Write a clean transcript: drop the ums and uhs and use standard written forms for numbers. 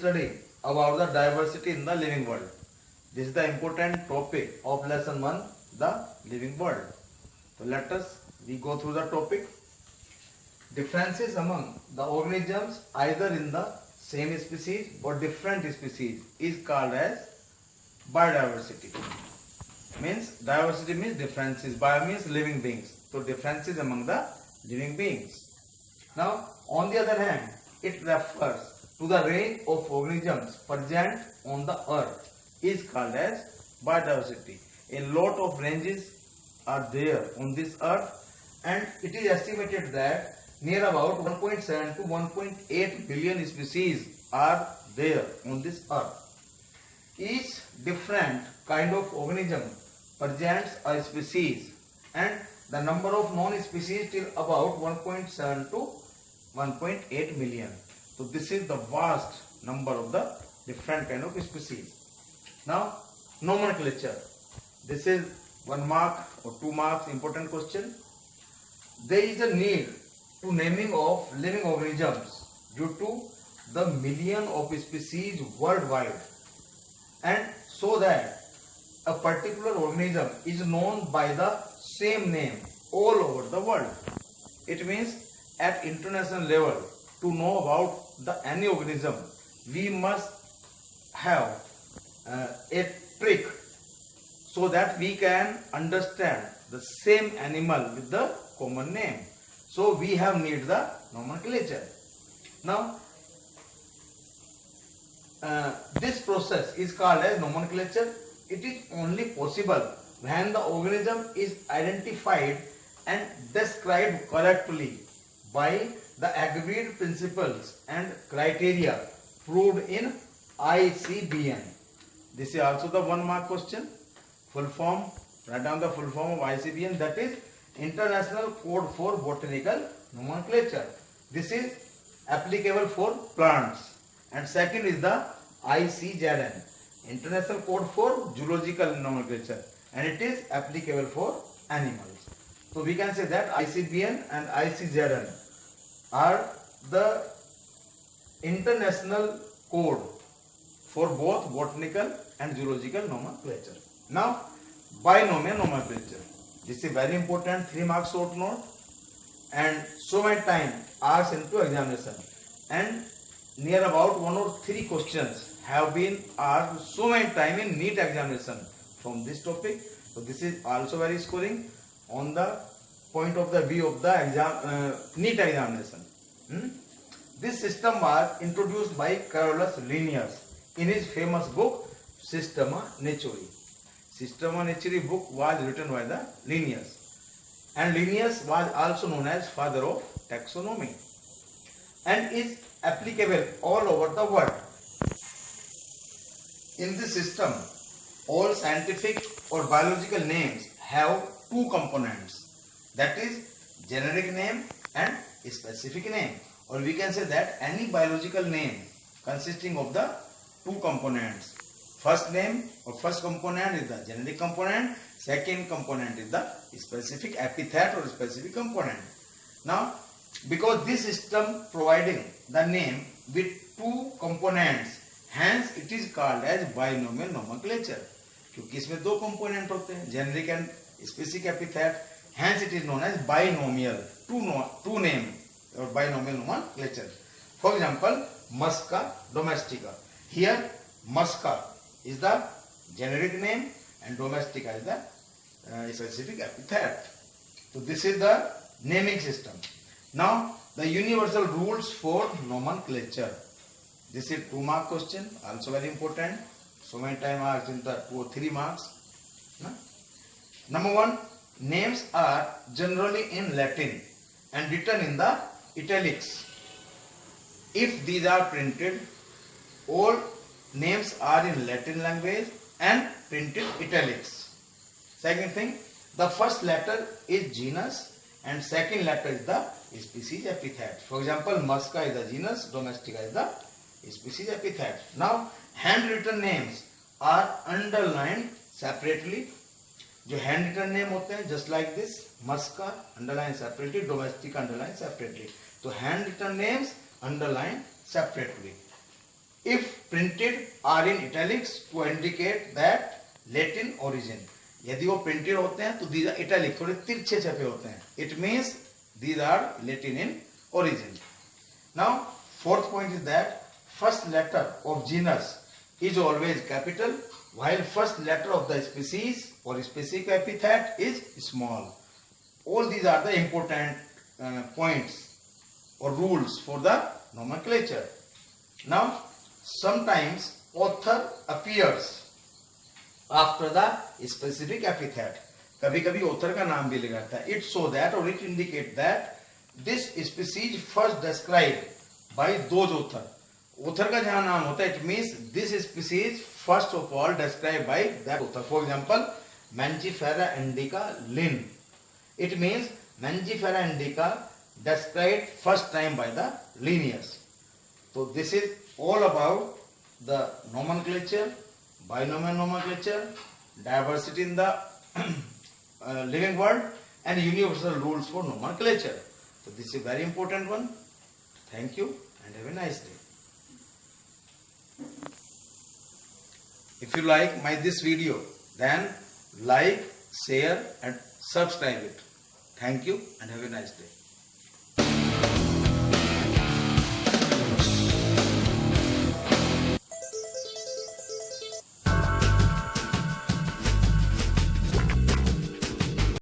studying about the diversity in the living world. This is the important topic of lesson 1, the living world. So let us go through the topic. Differences among the organisms either in the same species or different species is called as biodiversity. Means diversity means differences, bio means living beings. So differences among the living beings. Now on the other hand, it refers to the range of organisms present on the earth is called as biodiversity. A lot of ranges are there on this earth, and it is estimated that near about 1.7 to 1.8 billion species are there on this earth. Each different kind of organism presents a species, and the number of known species till about 1.7 to 1.8 million. So this is the vast number of the different kind of species. Now nomenclature. This is 1 mark or 2 marks important question. There is a need to naming of living organisms due to the million of species worldwide, and so that a particular organism is known by the same name all over the world. It means at international level, to know about any organism, we must have a trick so that we can understand the same animal with the common name. So we have need the nomenclature. Now this process is called as nomenclature. It is only possible when the organism is identified and described correctly by the agreed principles and criteria proved in ICBN. This is also the 1 mark question. Full form, write down the full form of ICBN, that is International Code for Botanical Nomenclature. This is applicable for plants. And second is the ICZN, International Code for Zoological Nomenclature, and it is applicable for animals. So we can say that ICBN and ICZN are the international code for both botanical and zoological nomenclature. Now binomial nomenclature. This is very important, 3 marks short note, and so many time asked into examination, and near about 1 or 3 questions have been asked so many time in NEET examination from this topic. So this is also very scoring on the point of the view of the NEET examination. This system was introduced by Carolus Linnaeus in his famous book Systema Naturae. Systema Naturae book was written by the Linnaeus, and Linnaeus was also known as father of taxonomy and is applicable all over the world. In this system, all scientific or biological names have 2 components, that is generic name and specific name, or we can say that any biological name consisting of the 2 components. First name or first component is the generic component, second component is the specific epithet or specific component. Now because this system providing the name with 2 components, hence it is called as binomial nomenclature. क्योंकि इसमें 2 component होते हैं, generic and specific epithet, hence it is known as binomial, two name or binomial nomenclature. For example, Musca domestica. Here Musca is the generic name and domestica is the specific epithet. So this is the naming system. Now the universal rules for nomenclature. This is 2 mark question, also very important. So many time asked in the 2 or 3 marks. Number 1, names are generally in Latin and written in the italics. If these are printed, all names are in Latin language and printed italics. Second thing, the first letter is genus and second letter is the species epithet. For example, Musca is the genus, domestica is the species epithet. Now handwritten names are underlined separately. जो handwritten name होते हैं just like this, Musca underlined separately, domestica underlined separately. So handwritten names underlined separately. if printed are in italics to indicate that Latin origin. यदि वो printed होते हैं तो these are italic, थोड़े तिरछे छपे होते हैं. It means these are Latin in origin. Now fourth point is that first letter of genus is always capital, while first letter of the species or specific epithet is small. All these are the important points or rules for the nomenclature. Now sometimes author appears after the specific epithet. कभी कभी author का नाम भी लगाता है. It show that or it indicate that this species first described by those author. Author का जहाँ नाम होता है, it means this species first of all described by that author. For example, Mangifera indica Linn. It means Mangifera indica described first time by the Linnaeus. So this is all about the nomenclature, binomial nomenclature, diversity in the living world, and universal rules for nomenclature. So this is a very important one. Thank you and have a nice day. If you like this video, then like, share and subscribe it. Thank you and have a nice day.